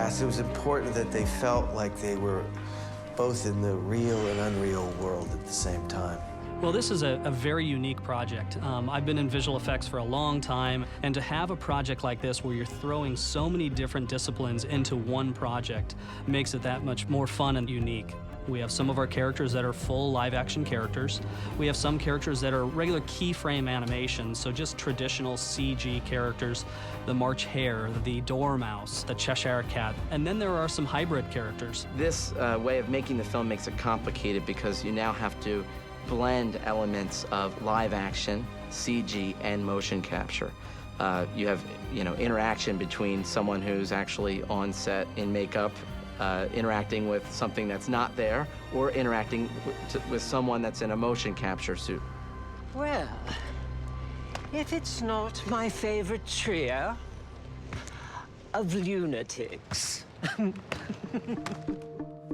cast, it was important that they felt like they were both in the real and unreal world at the same time. Well, this is a very unique project. I've been in visual effects for a long time, and to have a project like this where you're throwing so many different disciplines into one project makes it that much more fun and unique. We have some of our characters that are full live-action characters. We have some characters that are regular keyframe animations, so just traditional CG characters, the March Hare, the Dormouse, the Cheshire Cat, and then there are some hybrid characters. This way of making the film makes it complicated because you now have to blend elements of live action, CG, and motion capture. You have, interaction between someone who's actually on set in makeup, interacting with something that's not there, or interacting with someone that's in a motion capture suit. Well, if it's not my favorite trio of lunatics.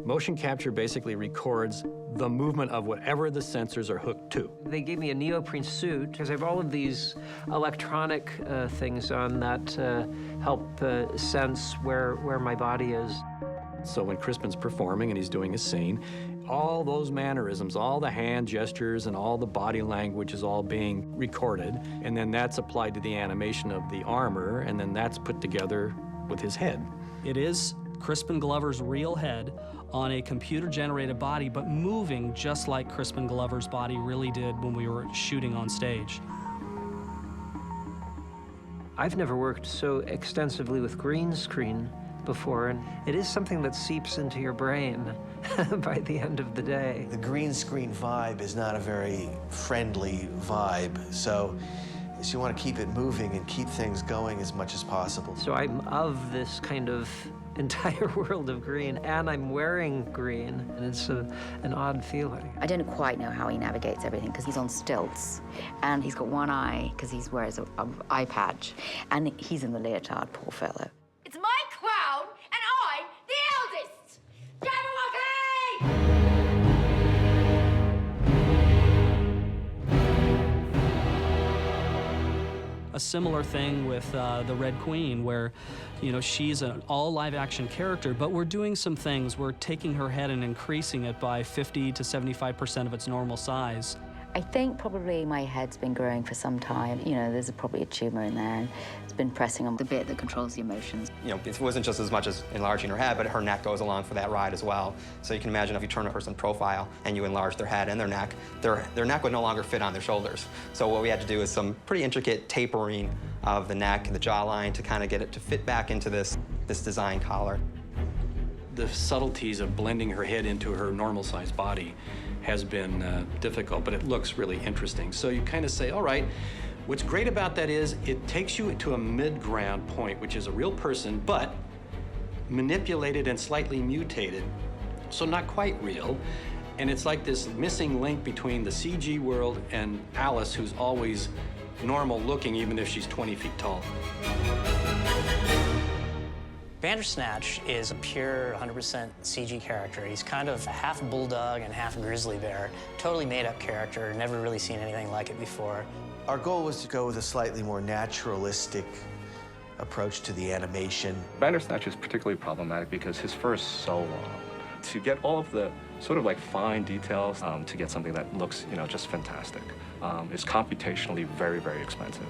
Motion capture basically records the movement of whatever the sensors are hooked to. They gave me a neoprene suit because I have all of these electronic things on that help sense where my body is. So when Crispin's performing and he's doing a scene, all those mannerisms, all the hand gestures and all the body language is all being recorded, and then that's applied to the animation of the armor, and then that's put together with his head. It is Crispin Glover's real head on a computer-generated body, but moving just like Crispin Glover's body really did when we were shooting on stage. I've never worked so extensively with green screen before, and it is something that seeps into your brain by the end of the day. The green screen vibe is not a very friendly vibe, so you want to keep it moving and keep things going as much as possible. So I'm of this kind of entire world of green, and I'm wearing green, and it's an odd feeling. I don't quite know how he navigates everything because he's on stilts, and he's got one eye because he wears an eye patch, and he's in the leotard, poor fellow. It's my crown, and I'm the eldest! Jabberwocky! A similar thing with the Red Queen, where, she's an all live-action character, but we're doing some things. We're taking her head and increasing it by 50 to 75% of its normal size. I think probably my head's been growing for some time. There's probably a tumor in there, and it's been pressing on the bit that controls the emotions. It wasn't just as much as enlarging her head, but her neck goes along for that ride as well. So you can imagine if you turn a person profile and you enlarge their head and their neck would no longer fit on their shoulders. So what we had to do is some pretty intricate tapering of the neck and the jawline to kind of get it to fit back into this design collar. The subtleties of blending her head into her normal-sized body has been difficult, but it looks really interesting. So you kind of say, all right, what's great about that is it takes you to a mid-ground point, which is a real person, but manipulated and slightly mutated, so not quite real. And it's like this missing link between the CG world and Alice, who's always normal-looking, even if she's 20 feet tall. Bandersnatch is a pure 100% CG character. He's kind of half bulldog and half grizzly bear. Totally made-up character, never really seen anything like it before. Our goal was to go with a slightly more naturalistic approach to the animation. Bandersnatch is particularly problematic because his fur is so long. To get all of the sort of like fine details to get something that looks, just fantastic is computationally very, very expensive.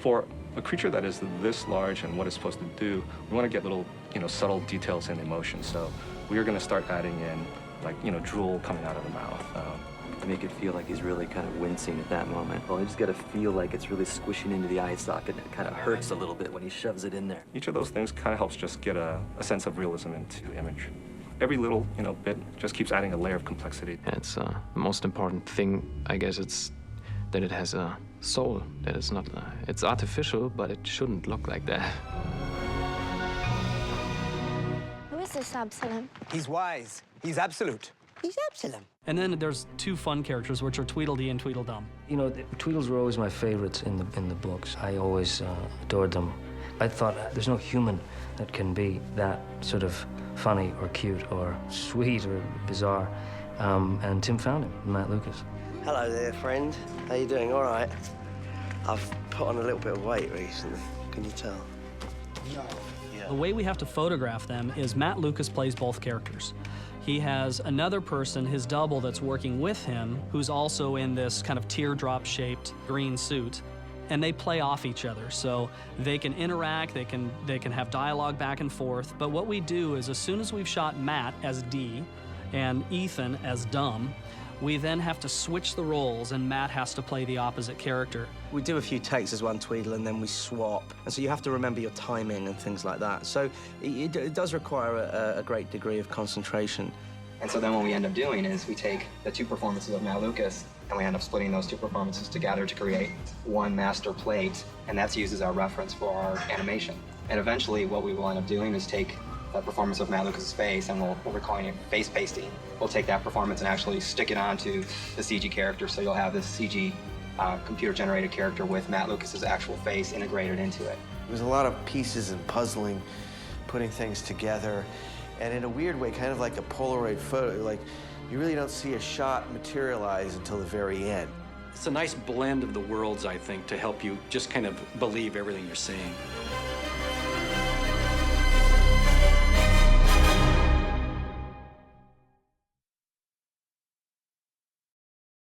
For a creature that is this large and what it's supposed to do, we want to get little, subtle details in emotion. So we are going to start adding in, like, drool coming out of the mouth. To make it feel like he's really kind of wincing at that moment. Well, you just got to feel like it's really squishing into the eye socket, and it kind of hurts a little bit when he shoves it in there. Each of those things kind of helps just get a sense of realism into the image. Every little, bit just keeps adding a layer of complexity. It's the most important thing, I guess, it's that it has a soul, that it's not, it's artificial, but it shouldn't look like that. Who is this Absalom? He's wise. He's absolute. He's Absalom. And then there's two fun characters, which are Tweedledee and Tweedledum. The Tweedles were always my favorites in the books. I always adored them. I thought there's no human that can be that sort of funny or cute or sweet or bizarre. And Tim found him, Matt Lucas. Hello there, friend. How you doing? All right. I've put on a little bit of weight recently. Can you tell? The way we have to photograph them is Matt Lucas plays both characters. He has another person, his double, that's working with him, who's also in this kind of teardrop-shaped green suit, and they play off each other. So they can interact, they can have dialogue back and forth. But what we do is, as soon as we've shot Matt as D and Ethan as Dumb, we then have to switch the roles, and Matt has to play the opposite character. We do a few takes as one Tweedle, and then we swap. And so you have to remember your timing and things like that. So it does require a great degree of concentration. And so then what we end up doing is we take the two performances of Matt Lucas, and we end up splitting those two performances together to create one master plate, and that's used as our reference for our animation. And eventually what we will end up doing is take that performance of Matt Lucas's face, and we're calling it face pasting. We'll take that performance and actually stick it onto the CG character, so you'll have this CG computer-generated character with Matt Lucas's actual face integrated into it. There's a lot of pieces and puzzling, putting things together, and in a weird way, kind of like a Polaroid photo, like you really don't see a shot materialize until the very end. It's a nice blend of the worlds, I think, to help you just kind of believe everything you're seeing.